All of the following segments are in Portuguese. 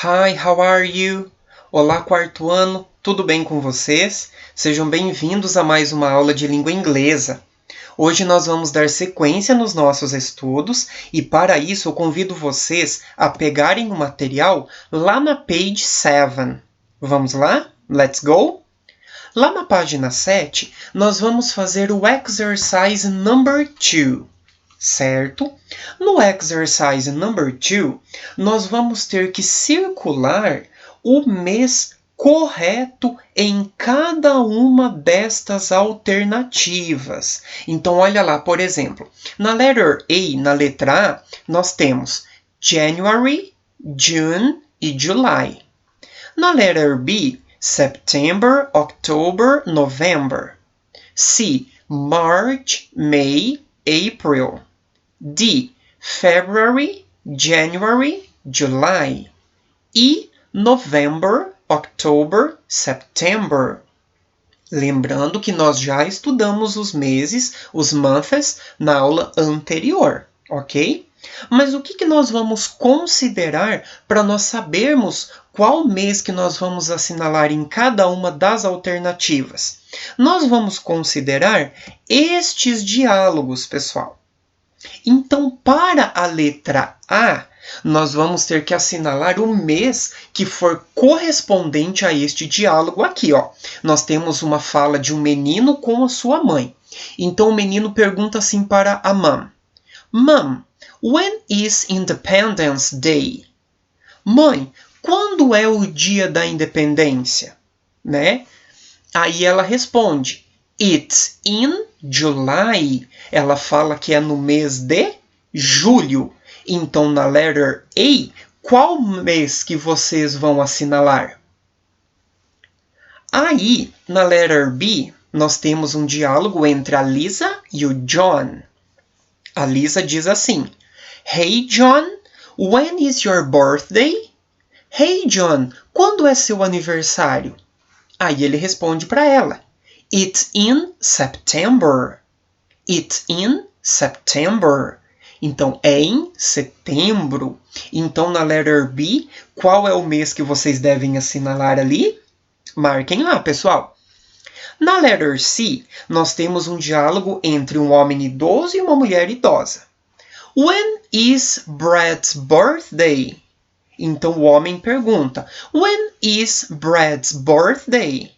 Hi, how are you? Olá, quarto ano, tudo bem com vocês? Sejam bem-vindos a mais uma aula de língua inglesa. Hoje nós vamos dar sequência nos nossos estudos e para isso eu convido vocês a pegarem o material lá na page 7. Vamos lá? Let's go? Lá na página 7, nós vamos fazer o exercise number 2. Certo? No exercise number 2, nós vamos ter que circular o mês correto em cada uma destas alternativas. Então, olha lá, por exemplo, na letra A, nós temos January, June e July. Na letra B, September, October, November. C, March, May, April. D, February, January, July. E November, October, September. Lembrando que nós já estudamos os meses, os months, na aula anterior, ok? Mas o que nós vamos considerar para nós sabermos qual mês que nós vamos assinalar em cada uma das alternativas? Nós vamos considerar estes diálogos, pessoal. Então, para a letra A, nós vamos ter que assinalar o mês que for correspondente a este diálogo aqui, ó. Nós temos uma fala de um menino com a sua mãe. Então, o menino pergunta assim para a mãe: Mom, when is Independence Day? Mãe, quando é o dia da independência? Né? Aí ela responde: It's in July. Ela fala que é no mês de julho. Então, na letter A, qual mês que vocês vão assinalar? Aí, na letter B, nós temos um diálogo entre a Lisa e o John. A Lisa diz assim: Hey, John, when is your birthday? Hey, John, quando é seu aniversário? Aí ele responde para ela: It's in September. It's in September. Então, é em setembro. Então, na letter B, qual é o mês que vocês devem assinalar ali? Marquem lá, pessoal. Na letter C, nós temos um diálogo entre um homem idoso e uma mulher idosa. When is Brad's birthday? Então, o homem pergunta: When is Brad's birthday?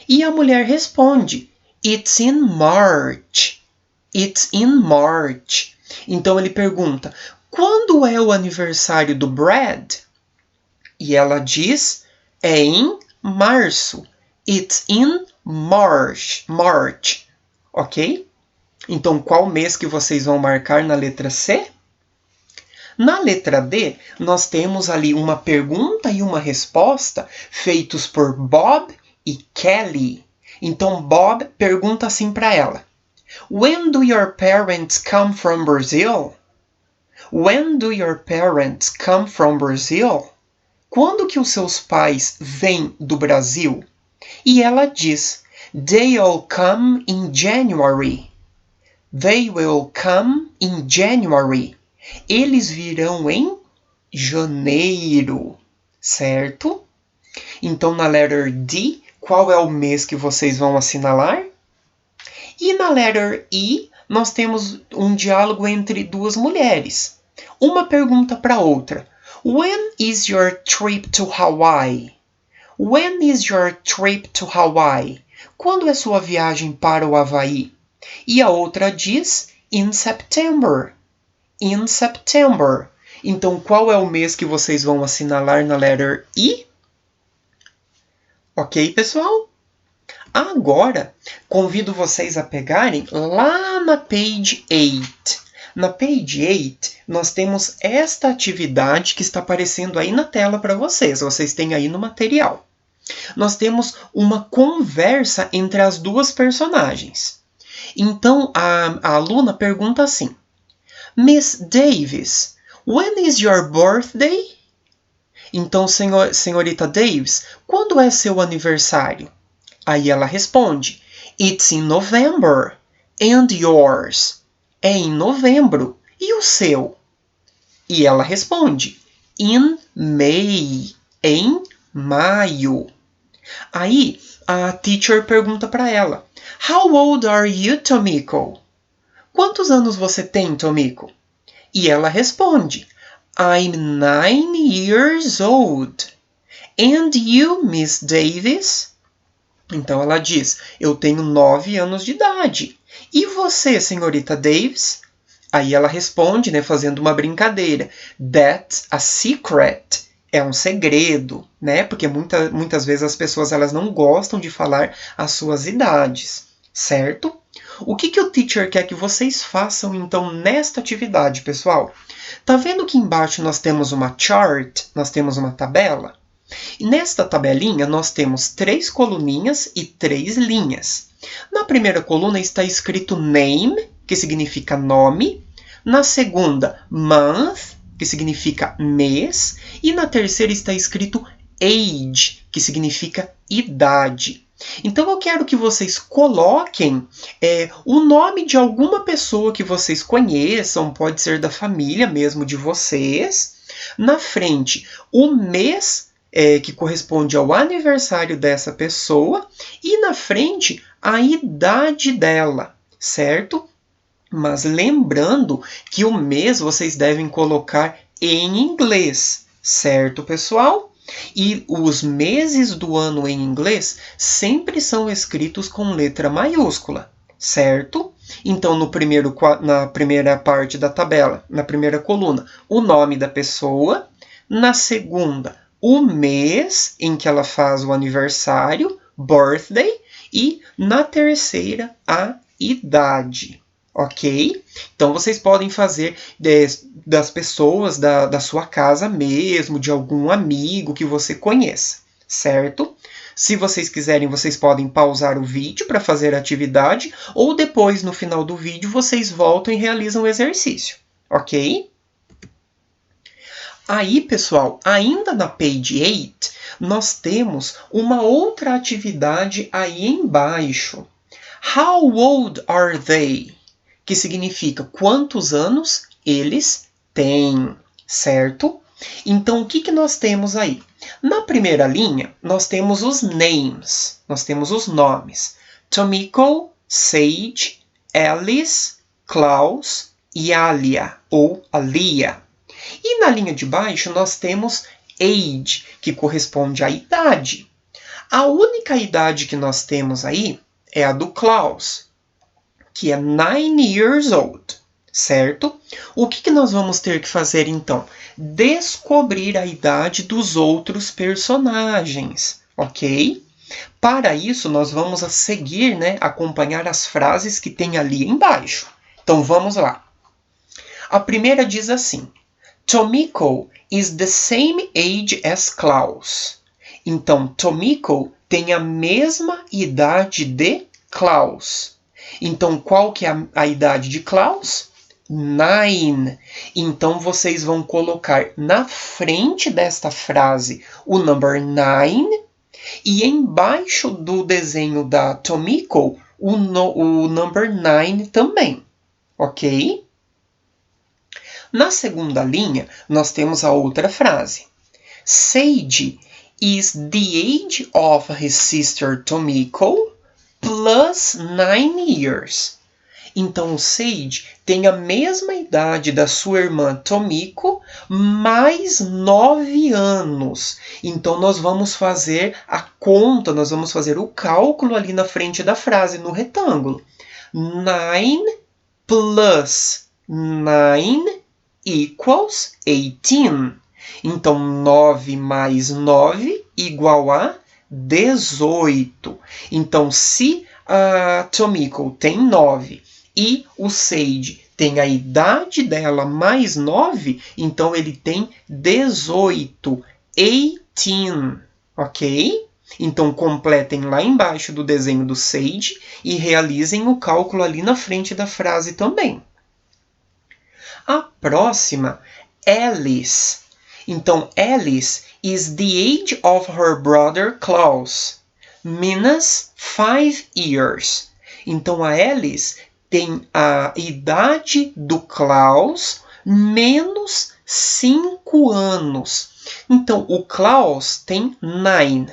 E a mulher responde: It's in March. It's in March. Então ele pergunta: quando é o aniversário do Brad? E ela diz: é em março. It's in March. March. Ok? Então qual mês que vocês vão marcar na letra C? Na letra D, nós temos ali uma pergunta e uma resposta feitos por Bob e Kelly. Então Bob pergunta assim para ela: When do your parents come from Brazil? When do your parents come from Brazil? Quando que os seus pais vêm do Brasil? E ela diz: They'll come in January. They will come in January. Eles virão em janeiro, certo? Então, na letter D, qual é o mês que vocês vão assinalar? E na letter E, nós temos um diálogo entre duas mulheres. Uma pergunta para a outra: When is your trip to Hawaii? When is your trip to Hawaii? Quando é sua viagem para o Havaí? E a outra diz: In September. In September. Então, qual é o mês que vocês vão assinalar na letter E? Ok, pessoal? Agora, convido vocês a pegarem lá na page 8. Na page 8, nós temos esta atividade que está aparecendo aí na tela para vocês. Vocês têm aí no material. Nós temos uma conversa entre as duas personagens. Então, a aluna pergunta assim: Miss Davis, when is your birthday? Então, senhorita Davis, quando é seu aniversário? Aí ela responde: It's in November. And yours? É em novembro. E o seu? E ela responde: In May. Em maio. Aí, a teacher pergunta para ela, How old are you, Tomiko? Quantos anos você tem, Tomiko? E ela responde, I'm 9 years old. And you, Miss Davis? Então ela diz, eu tenho 9 anos de idade. E você, senhorita Davis? Aí ela responde, né, fazendo uma brincadeira. That's a secret. É um segredo, né? Porque muitas vezes as pessoas elas não gostam de falar as suas idades, certo? O que o teacher quer que vocês façam, então, nesta atividade, pessoal? Tá vendo que embaixo nós temos uma chart, nós temos uma tabela? E nesta tabelinha nós temos 3 coluninhas e 3 linhas. Na primeira coluna está escrito name, que significa nome. Na segunda, month, que significa mês. E na terceira está escrito age, que significa idade. Então eu quero que vocês coloquem o nome de alguma pessoa que vocês conheçam, pode ser da família mesmo de vocês. Na frente, o mês que corresponde ao aniversário dessa pessoa e na frente a idade dela, certo? Mas lembrando que o mês vocês devem colocar em inglês, certo, pessoal? E os meses do ano em inglês sempre são escritos com letra maiúscula, certo? Então, na primeira parte da tabela, na primeira coluna, o nome da pessoa. Na segunda, o mês em que ela faz o aniversário, birthday. E na terceira, a idade. Ok? Então, vocês podem fazer das pessoas da sua casa mesmo, de algum amigo que você conheça, certo? Se vocês quiserem, vocês podem pausar o vídeo para fazer a atividade, ou depois, no final do vídeo, vocês voltam e realizam o exercício, ok? Aí, pessoal, ainda na page 8, nós temos uma outra atividade aí embaixo. How old are they? Que significa quantos anos eles têm, certo? Então, o que nós temos aí? Na primeira linha, nós temos os names, nós temos os nomes. Tomiko, Sage, Alice, Klaus e Alia, ou Alia. E na linha de baixo, nós temos age, que corresponde à idade. A única idade que nós temos aí é a do Klaus, que é 9 years old, certo? O que nós vamos ter que fazer, então? Descobrir a idade dos outros personagens, ok? Para isso, nós vamos a seguir, né, acompanhar as frases que tem ali embaixo. Então, vamos lá. A primeira diz assim, Tomiko is the same age as Klaus. Então, Tomiko tem a mesma idade de Klaus. Então, qual que é a idade de Klaus? 9. Então, vocês vão colocar na frente desta frase o number 9 e embaixo do desenho da Tomiko o number 9 também, ok? Na segunda linha, nós temos a outra frase. Sage is the age of his sister Tomiko plus 9 years. Então, o Sage tem a mesma idade da sua irmã Tomiko, mais 9 anos. Então, nós vamos fazer a conta, nós vamos fazer o cálculo ali na frente da frase, no retângulo. 9 plus 9 equals 18. Então, 9 mais 9 igual a 18. Então, se a Tomiko tem 9 e o Sage tem a idade dela mais 9, então ele tem 18. 18, ok? Então, completem lá embaixo do desenho do Sage e realizem o cálculo ali na frente da frase também. A próxima, Alice. Então, Alice is the age of her brother Klaus, minus 5 years. Então, a Alice tem a idade do Klaus menos 5 anos. Então, o Klaus tem 9.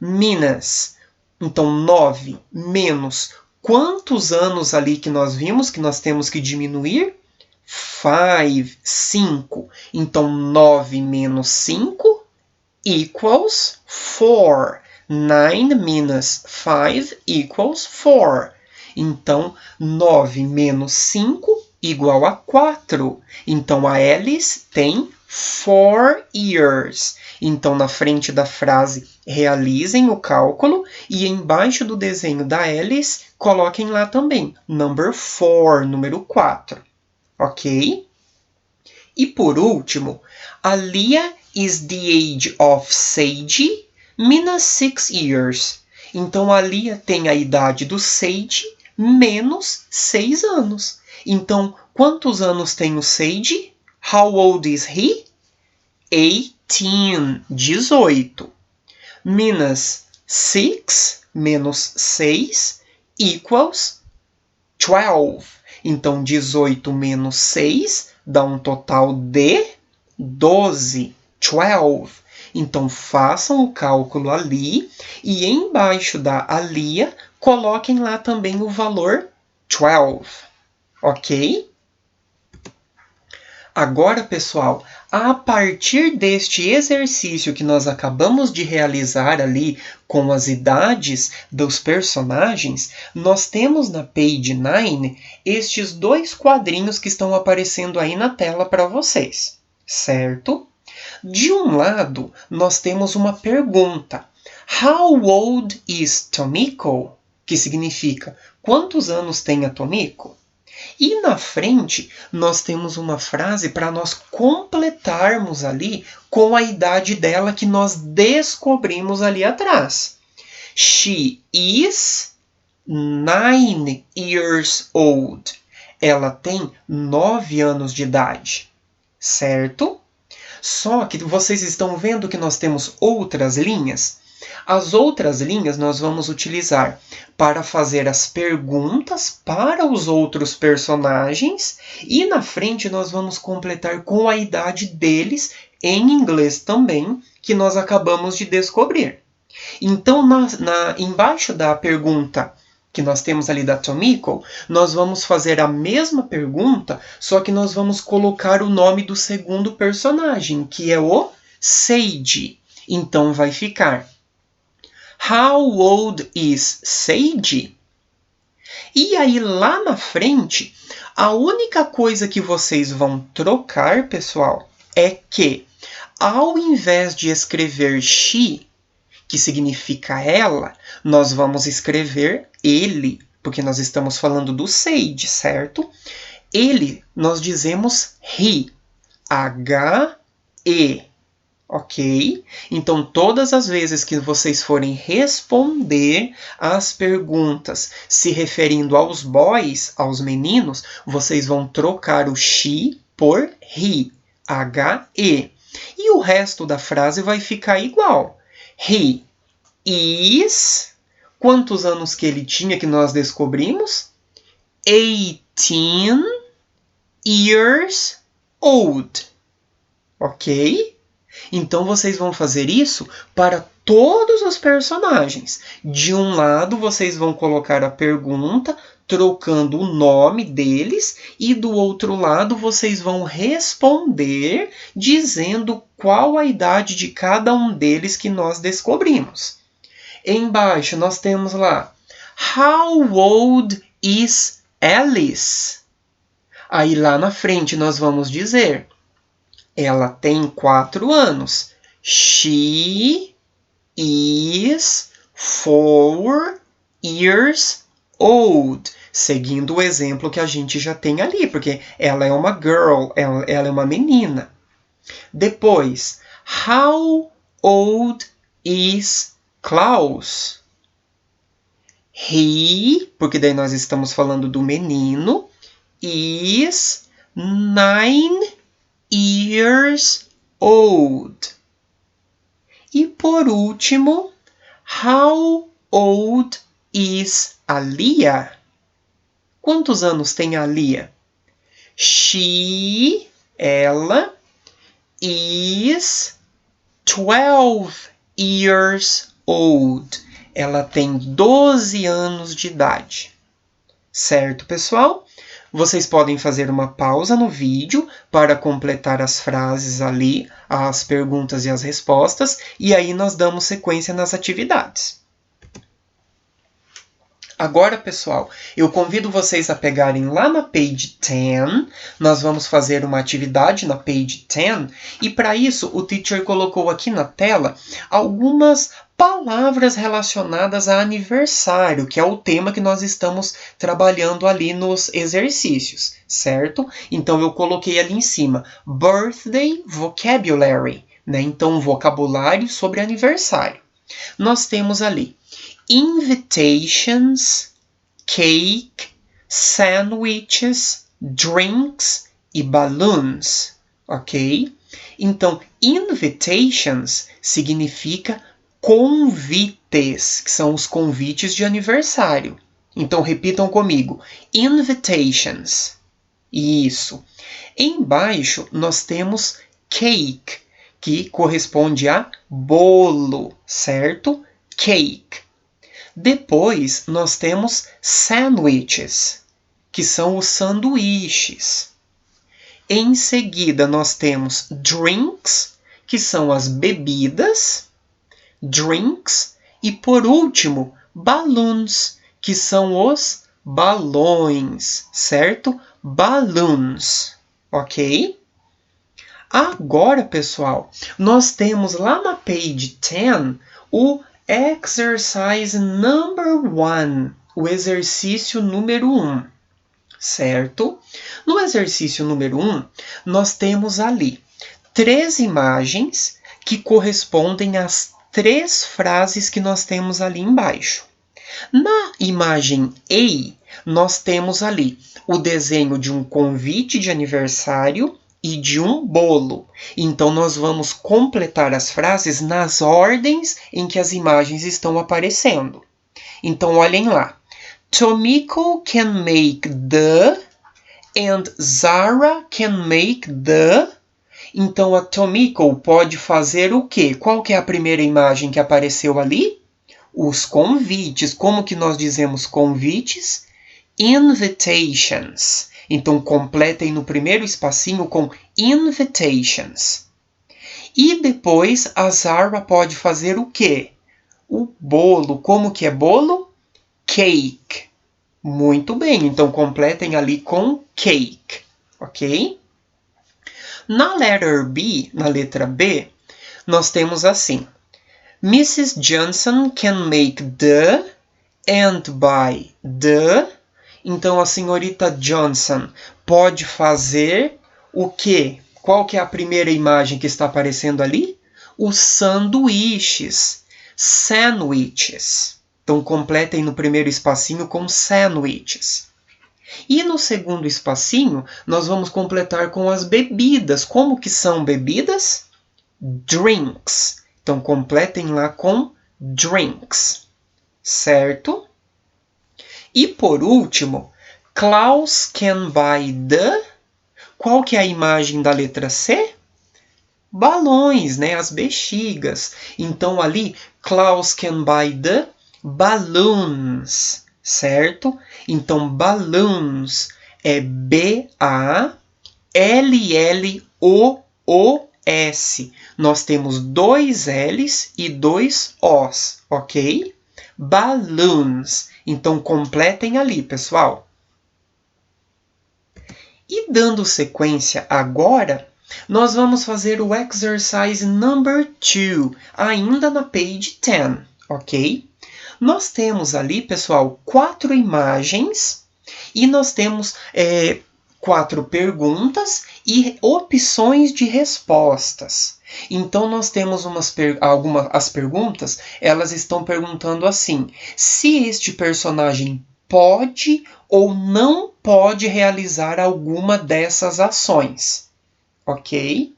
Minus. Então, 9 menos quantos anos ali que nós vimos que nós temos que diminuir? 5. Então, 9 menos 5 equals 4. 9 minus 5 equals 4. Então, 9 menos 5 igual a 4. Então, a Alice tem 4 years. Então, na frente da frase, realizem o cálculo e embaixo do desenho da Alice, coloquem lá também, number 4, número 4. Ok? E por último, a Leah is the age of Sage minus 6 years. Então, a Leah tem a idade do Sage menos 6 anos. Então, quantos anos tem o Sage? How old is he? 18, 18. Minus 6, menos 6, equals 12. Então, 18 menos 6 dá um total de 12. 12. Então, façam o cálculo ali e embaixo da Alia, coloquem lá também o valor 12. Ok? Agora, pessoal, a partir deste exercício que nós acabamos de realizar ali com as idades dos personagens, nós temos na page 9 estes 2 quadrinhos que estão aparecendo aí na tela para vocês, certo? De um lado, nós temos uma pergunta. How old is Tomiko? Que significa, quantos anos tem a Tomiko? E na frente, nós temos uma frase para nós completarmos ali com a idade dela que nós descobrimos ali atrás. She is 9 years old. Ela tem 9 anos de idade, certo? Só que vocês estão vendo que nós temos outras linhas? As outras linhas nós vamos utilizar para fazer as perguntas para os outros personagens e na frente nós vamos completar com a idade deles em inglês também, que nós acabamos de descobrir. Então, embaixo da pergunta que nós temos ali da Tomiko, nós vamos fazer a mesma pergunta, só que nós vamos colocar o nome do segundo personagem, que é o Sage. Então, vai ficar How old is Sage? E aí, lá na frente, a única coisa que vocês vão trocar, pessoal, é que, ao invés de escrever she, que significa ela, nós vamos escrever ele, porque nós estamos falando do Sage, certo? Ele, nós dizemos he, H-E. Ok? Então, todas as vezes que vocês forem responder as perguntas se referindo aos boys, aos meninos, vocês vão trocar o she por he, H-E. E o resto da frase vai ficar igual. He is... Quantos anos que ele tinha que nós descobrimos? 18 years old. Ok? Então, vocês vão fazer isso para todos os personagens. De um lado, vocês vão colocar a pergunta, trocando o nome deles, e do outro lado, vocês vão responder dizendo qual a idade de cada um deles que nós descobrimos. Embaixo, nós temos lá, How old is Alice? Aí, lá na frente, nós vamos dizer... Ela tem 4 anos. She is 4 years old. Seguindo o exemplo que a gente já tem ali, porque ela é uma girl, ela é uma menina. Depois, how old is Klaus? He, porque daí nós estamos falando do menino, is 9 years old. E por último, how old is Alia? Quantos anos tem a Alia? She, ela, is 12 years old. Ela tem 12 anos de idade. Certo, pessoal? Vocês podem fazer uma pausa no vídeo para completar as frases ali, as perguntas e as respostas, e aí nós damos sequência nas atividades. Agora, pessoal, eu convido vocês a pegarem lá na page 10. Nós vamos fazer uma atividade na page 10, e para isso o teacher colocou aqui na tela algumas palavras relacionadas a aniversário, que é o tema que nós estamos trabalhando ali nos exercícios, certo? Então eu coloquei ali em cima, birthday vocabulary, né? Então vocabulário sobre aniversário. Nós temos ali invitations, cake, sandwiches, drinks e balloons, ok? Então, invitations significa convites, que são os convites de aniversário. Então, repitam comigo. Invitations. Isso. Embaixo, nós temos cake, que corresponde a bolo, certo? Cake. Depois, nós temos sandwiches, que são os sanduíches. Em seguida, nós temos drinks, que são as bebidas. Drinks. E, por último, balloons, que são os balões, certo? Balloons, ok? Agora, pessoal, nós temos lá na page 10 o exercise number 1, o exercício número 1, certo? No exercício número 1, nós temos ali 3 imagens que correspondem às 3 frases que nós temos ali embaixo. Na imagem A, nós temos ali o desenho de um convite de aniversário e de um bolo. Então, nós vamos completar as frases nas ordens em que as imagens estão aparecendo. Então, olhem lá. Tomiko can make the and Zara can make the. Então, a Tomiko pode fazer o quê? Qual que é a primeira imagem que apareceu ali? Os convites. Como que nós dizemos convites? Invitations. Então, completem no primeiro espacinho com invitations. E depois, a Zara pode fazer o quê? O bolo. Como que é bolo? Cake. Muito bem. Então, completem ali com cake. Ok? Na letra B, nós temos assim. Mrs. Johnson can make the and buy the. Então, a senhorita Johnson pode fazer o quê? Qual que é a primeira imagem que está aparecendo ali? Os sanduíches. Sandwiches. Então, completem no primeiro espacinho com sandwiches. E no segundo espacinho, nós vamos completar com as bebidas. Como que são bebidas? Drinks. Então, completem lá com drinks. Certo? E por último, Klaus can buy the. Qual que é a imagem da letra C? Balões, né? As bexigas. Então ali, Klaus can buy the balloons, certo? Então balloons é B-A-L-L-O-O-S. Nós temos 2 L's e 2 O's, ok? Balloons. Então, completem ali, pessoal. E dando sequência agora, nós vamos fazer o exercise number 2, ainda na page 10, ok? Nós temos ali, pessoal, 4 imagens e nós temos 4 perguntas e opções de respostas. Então, nós temos as perguntas, elas estão perguntando assim, se este personagem pode ou não pode realizar alguma dessas ações, ok?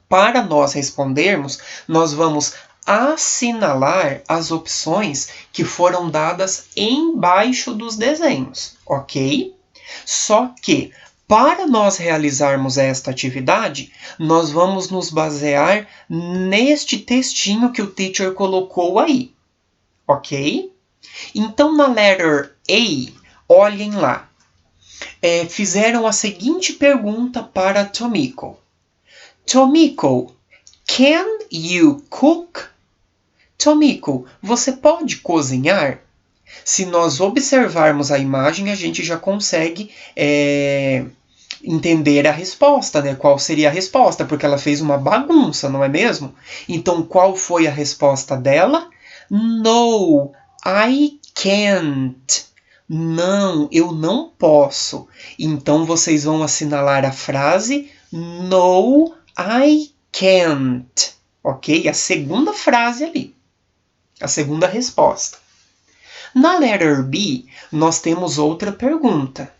Para nós respondermos, nós vamos assinalar as opções que foram dadas embaixo dos desenhos, ok? Só que, Para nós realizarmos esta atividade, nós vamos nos basear neste textinho que o teacher colocou aí, ok? Então, na letter A, olhem lá. Fizeram a seguinte pergunta para Tomiko. Tomiko, can you cook? Tomiko, você pode cozinhar? Se nós observarmos a imagem, a gente já consegue entender a resposta, né? Qual seria a resposta? Porque ela fez uma bagunça, não é mesmo? Então, qual foi a resposta dela? No, I can't. Não, eu não posso. Então, vocês vão assinalar a frase No, I can't. Ok? A segunda frase ali. A segunda resposta. Na letter B, nós temos outra pergunta.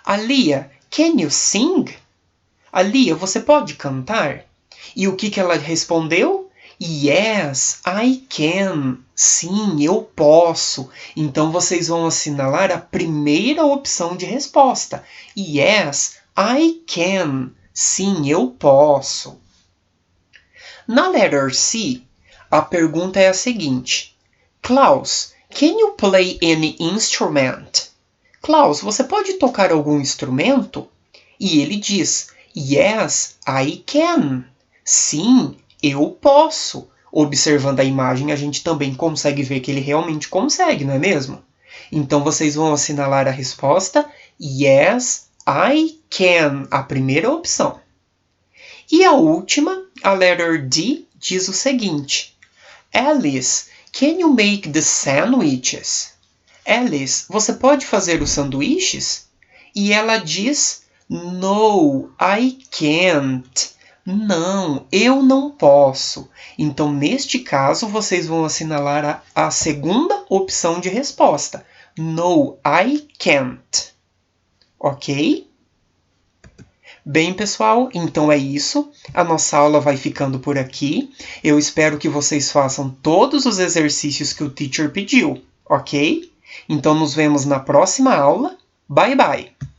Alia, can you sing? Alia, você pode cantar? E o que ela respondeu? Yes, I can. Sim, eu posso. Então, vocês vão assinalar a primeira opção de resposta. Yes, I can. Sim, eu posso. Na letter C, a pergunta é a seguinte. Klaus, can you play any instrument? Klaus, você pode tocar algum instrumento? E ele diz, Yes, I can. Sim, eu posso. Observando a imagem, a gente também consegue ver que ele realmente consegue, não é mesmo? Então, vocês vão assinalar a resposta Yes, I can, a primeira opção. E a última, a letter D, diz o seguinte. Alice, can you make the sandwiches? Alice, você pode fazer os sanduíches? E ela diz, No, I can't. Não, eu não posso. Então, neste caso, vocês vão assinalar a segunda opção de resposta. No, I can't. Ok? Bem, pessoal, então é isso. A nossa aula vai ficando por aqui. Eu espero que vocês façam todos os exercícios que o teacher pediu, ok? Então, nos vemos na próxima aula. Bye, bye!